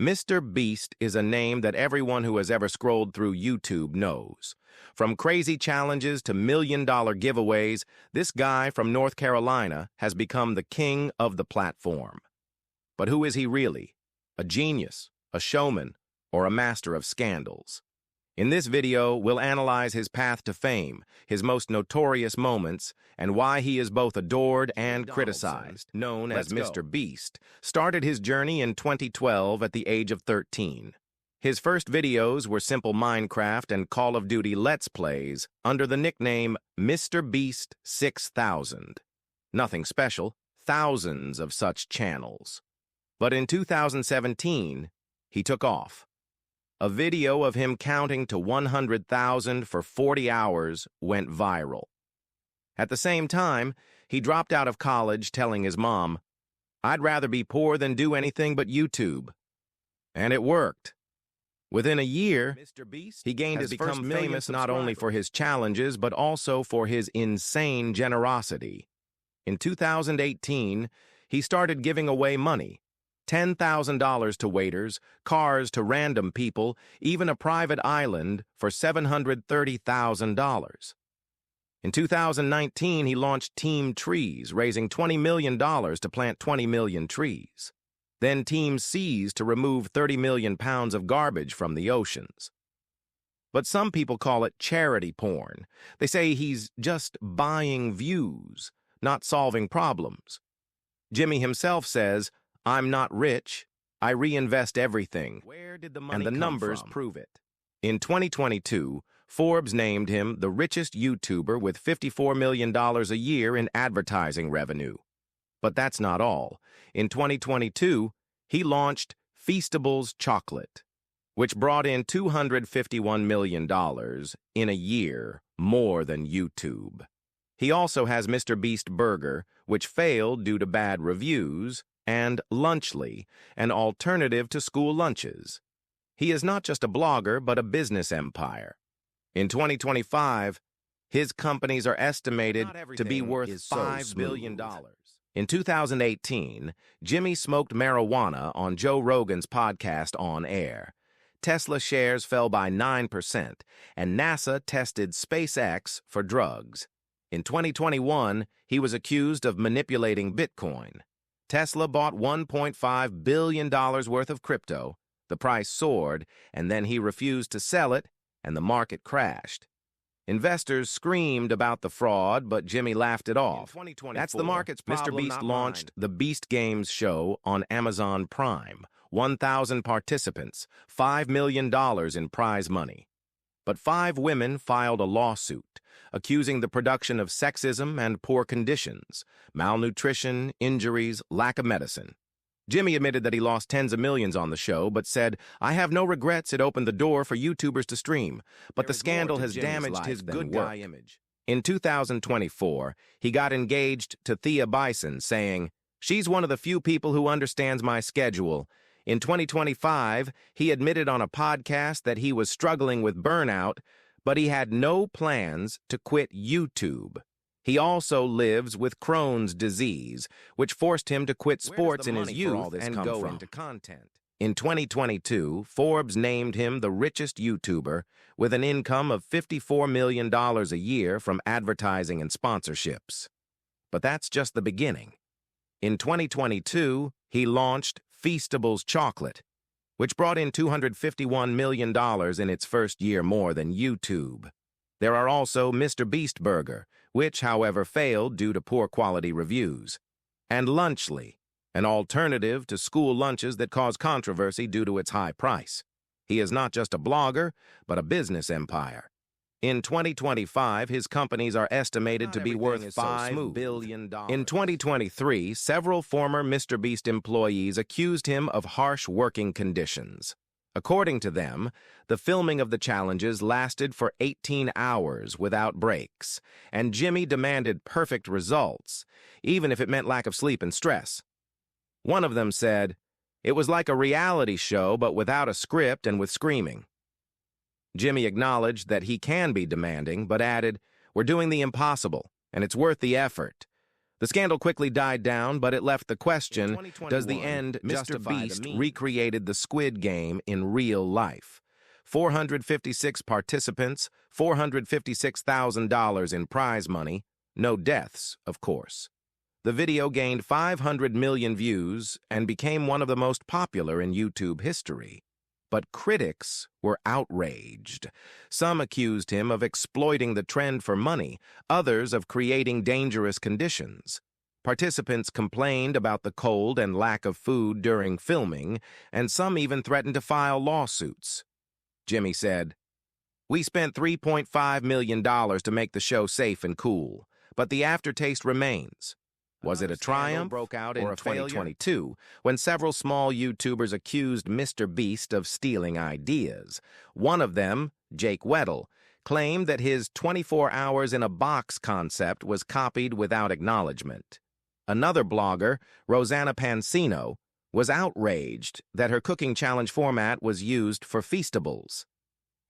MrBeast is a name that everyone who has ever scrolled through YouTube knows. From crazy challenges to million-dollar giveaways, this guy from North Carolina has become the king of the platform. But who is he really? A genius, a showman, or a master of scandals? In this video, we'll analyze his path to fame, his most notorious moments, and why he is both adored and criticized. Known as MrBeast, started his journey in 2012 at the age of 13. His first videos were simple Minecraft and Call of Duty Let's Plays under the nickname MrBeast 6000. Nothing special, thousands of such channels. But in 2017, he took off. A video of him counting to 100,000 for 40 hours went viral. At the same time, he dropped out of college telling his mom, "I'd rather be poor than do anything but YouTube." And it worked. Within a year, he gained his first famous not only for his challenges but also for his insane generosity. In 2018, he started giving away money. $10,000 to waiters, cars to random people, even a private island for $730,000. In 2019, he launched Team Trees, raising $20 million to plant 20 million trees. Then Team Seas to remove 30 million pounds of garbage from the oceans. But some people call it charity porn. They say he's just buying views, not solving problems. Jimmy himself says, "I'm not rich, I reinvest everything." Where did the money come from? And the numbers prove it. In 2022, Forbes named him the richest YouTuber with $54 million a year in advertising revenue. But that's not all. In 2022, he launched Feastables chocolate, which brought in $251 million in a year, more than YouTube. He also has MrBeast Burger, which failed due to bad reviews, and Lunchly, an alternative to school lunches. He is not just a blogger, but a business empire. In 2025, his companies are estimated to be worth $5 billion. In 2018, Jimmy smoked marijuana on Joe Rogan's podcast On Air. Tesla shares fell by 9%, and NASA tested SpaceX for drugs. In 2021, he was accused of manipulating Bitcoin. Tesla bought $1.5 billion worth of crypto, the price soared, and then he refused to sell it, and the market crashed. Investors screamed about the fraud, but Jimmy laughed it off. That's the market's problem. MrBeast launched the Beast Games show on Amazon Prime. 1,000 participants, $5 million in prize money. But 5 women filed a lawsuit, accusing the production of sexism and poor conditions, malnutrition, injuries, lack of medicine. Jimmy admitted that he lost tens of millions on the show, but said, "I have no regrets, it opened the door for YouTubers to stream, but the scandal has damaged his good guy image." In 2024, he got engaged to Thea Bison, saying, "She's one of the few people who understands my schedule." In 2025, he admitted on a podcast that he was struggling with burnout, but he had no plans to quit YouTube. He also lives with Crohn's disease, which forced him to quit sports in his youth and go into content. In 2022, Forbes named him the richest YouTuber with an income of $54 million a year from advertising and sponsorships. But that's just the beginning. In 2022, he launched Feastables chocolate, which brought in $251 million in its first year, more than YouTube. There are also MrBeast Burger, which, however, failed due to poor quality reviews, and Lunchly, an alternative to school lunches that cause controversy due to its high price. He is not just a blogger, but a business empire. In 2025, his companies are estimated to be worth $5 billion. In 2023, several former MrBeast employees accused him of harsh working conditions. According to them, the filming of the challenges lasted for 18 hours without breaks, and Jimmy demanded perfect results, even if it meant lack of sleep and stress. One of them said, "It was like a reality show, but without a script and with screaming." Jimmy acknowledged that he can be demanding, but added, "We're doing the impossible, and it's worth the effort." The scandal quickly died down, but it left the question, does the end justify the means? Recreated the Squid Game in real life. 456 participants, $456,000 in prize money, no deaths, of course. The video gained 500 million views and became one of the most popular in YouTube history. But critics were outraged. Some accused him of exploiting the trend for money, others of creating dangerous conditions. Participants complained about the cold and lack of food during filming, and some even threatened to file lawsuits. Jimmy said, "We spent $3.5 million to make the show safe and cool, but the aftertaste remains." Was it a triumph broke out in 2022 when several small YouTubers accused MrBeast of stealing ideas? One of them, Jake Weddle, claimed that his 24 hours in a box concept was copied without acknowledgement. Another blogger, Rosanna Pansino, was outraged that her cooking challenge format was used for Feastables.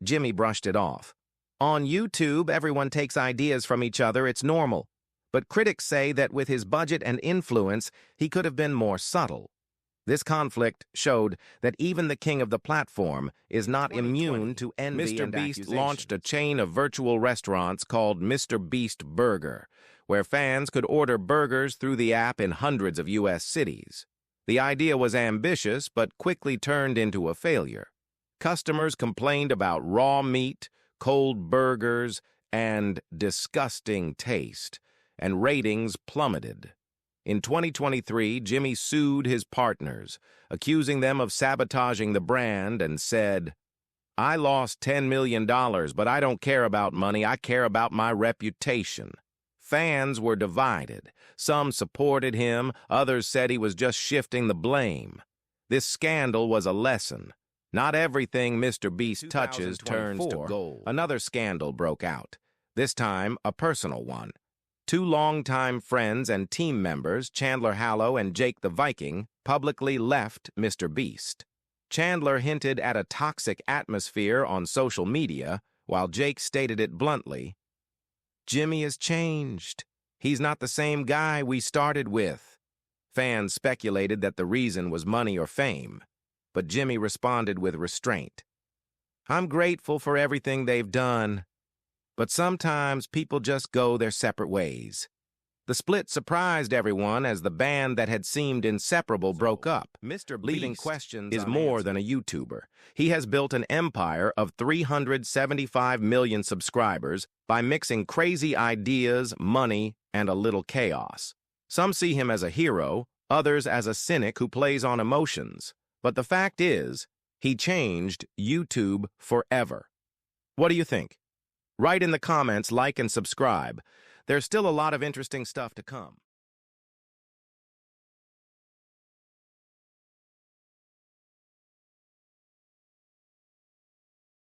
Jimmy brushed it off. On YouTube, everyone takes ideas from each other, it's normal. But critics say that with his budget and influence, he could have been more subtle. This conflict showed that even the king of the platform is not immune to envy and accusations. MrBeast launched a chain of virtual restaurants called MrBeast Burger, where fans could order burgers through the app in hundreds of U.S. cities. The idea was ambitious, but quickly turned into a failure. Customers complained about raw meat, cold burgers, and disgusting taste, and ratings plummeted. In 2023, Jimmy sued his partners, accusing them of sabotaging the brand, and said, "I lost $10 million, but I don't care about money, I care about my reputation." Fans were divided. Some supported him, others said he was just shifting the blame. This scandal was a lesson. Not everything MrBeast touches turns to gold. Another scandal broke out, this time a personal one. Two longtime friends and team members, Chandler Hallow and Jake the Viking, publicly left MrBeast. Chandler hinted at a toxic atmosphere on social media, while Jake stated it bluntly. "Jimmy has changed. He's not the same guy we started with." Fans speculated that the reason was money or fame, but Jimmy responded with restraint. "I'm grateful for everything they've done, but sometimes people just go their separate ways." The split surprised everyone as the band that had seemed inseparable broke up. MrBeast is more than a YouTuber. He has built an empire of 375 million subscribers by mixing crazy ideas, money, and a little chaos. Some see him as a hero, others as a cynic who plays on emotions. But the fact is, he changed YouTube forever. What do you think? Write in the comments, like and subscribe. There's still a lot of interesting stuff to come.